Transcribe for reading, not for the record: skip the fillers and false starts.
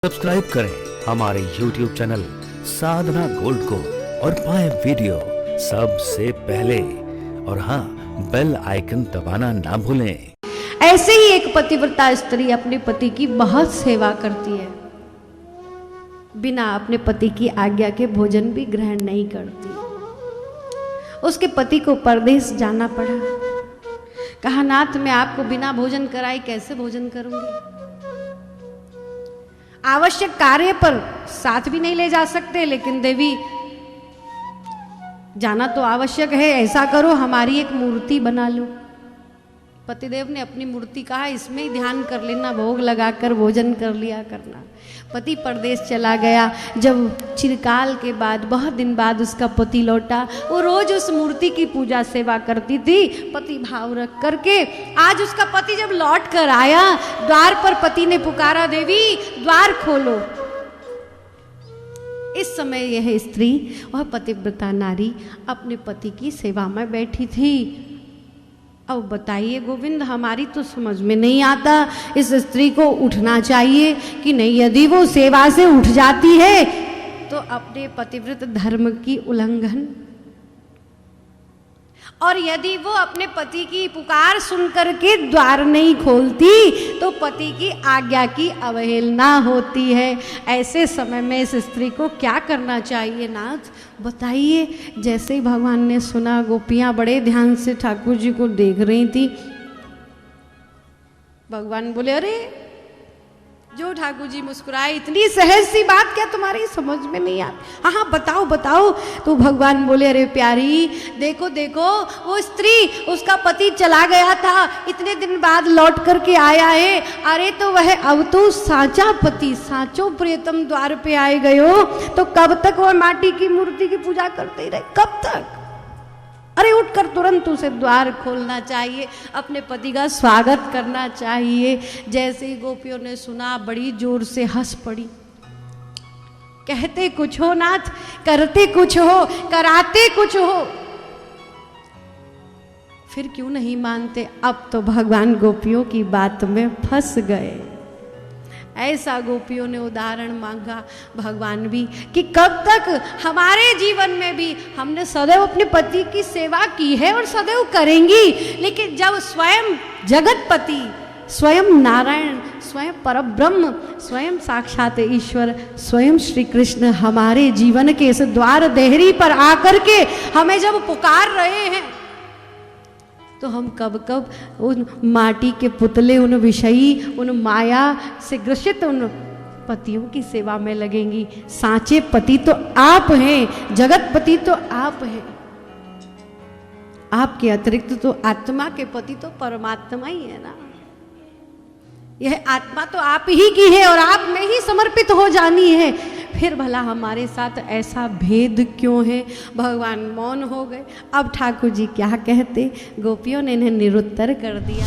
Subscribe करें हमारे YouTube channel साधना gold को और पाएं वीडियो सबसे पहले। और हाँ, बेल आइकन दबाना ना भूलें। ऐसे ही एक पतिव्रता स्त्री अपने पति की बहुत सेवा करती है, बिना अपने पति की आज्ञा के भोजन भी ग्रहण नहीं करती। उसके पति को परदेश जाना पड़ा। कहा, नाथ मैं आपको बिना भोजन कराए कैसे भोजन करूंगी? आवश्यक कार्य पर साथ भी नहीं ले जा सकते, लेकिन देवी जाना तो आवश्यक है। ऐसा करो, हमारी एक मूर्ति बना लो। पतिदेव ने अपनी मूर्ति कहा, इसमें ही ध्यान कर लेना, भोग लगाकर भोजन कर लिया करना। पति परदेश चला गया। जब चिरकाल के बाद, बहुत दिन बाद उसका पति लौटा, वो रोज उस मूर्ति की पूजा सेवा करती थी, पति भाव रख करके। आज उसका पति जब लौट कर आया, द्वार पर पति ने पुकारा, देवी द्वार खोलो। इस समय यह स्त्री, वह पतिव्रता नारी, अपने पति की सेवा में बैठी थी। अब बताइए गोविंद, हमारी तो समझ में नहीं आता, इस स्त्री को उठना चाहिए कि नहीं? यदि वो सेवा से उठ जाती है तो अपने पतिव्रत धर्म की उल्लंघन, और यदि वो अपने पति की पुकार सुन करके द्वार नहीं खोलती तो पति की आज्ञा की अवहेलना होती है। ऐसे समय में इस स्त्री को क्या करना चाहिए नाथ, बताइए? जैसे ही भगवान ने सुना, गोपियां बड़े ध्यान से ठाकुर जी को देख रही थी। भगवान बोले, अरे जो ठाकुर जी मुस्कुराए, इतनी सहज सी बात क्या तुम्हारी समझ में नहीं आती? हाँ हाँ बताओ बताओ। तो भगवान बोले, अरे प्यारी देखो देखो, वो स्त्री, उसका पति चला गया था, इतने दिन बाद लौट करके आया है। अरे तो वह अब तो साचा पति, साचो प्रियतम द्वार पे आए गयो, तो कब तक वह माटी की मूर्ति की पूजा करते ही रहे? कब तक? अरे उठकर तुरंत उसे द्वार खोलना चाहिए, अपने पति का स्वागत करना चाहिए। जैसे ही गोपियों ने सुना, बड़ी जोर से हंस पड़ी। कहते कुछ हो नाथ, करते कुछ हो, कराते कुछ हो, फिर क्यों नहीं मानते? अब तो भगवान गोपियों की बात में फंस गए। ऐसा गोपियों ने उदाहरण मांगा भगवान भी, कि कब तक हमारे जीवन में भी हमने सदैव अपने पति की सेवा की है और सदैव करेंगी, लेकिन जब स्वयं जगतपति, स्वयं नारायण, स्वयं परब्रह्म, स्वयं साक्षात ईश्वर, स्वयं श्री कृष्ण हमारे जीवन के इस द्वार देहरी पर आकर के हमें जब पुकार रहे हैं, तो हम कब कब उन माटी के पुतले, उन विषयी, उन माया से ग्रसित उन पतियों की सेवा में लगेंगी? साचे पति तो आप हैं, जगत पति तो आप हैं। आपके अतिरिक्त तो आत्मा के पति तो परमात्मा ही है ना। यह आत्मा तो आप ही की है और आप में ही समर्पित हो जानी है। फिर भला हमारे साथ ऐसा भेद क्यों है? भगवान मौन हो गए। अब ठाकुर जी क्या कहते? गोपियों ने इन्हें निरुत्तर कर दिया।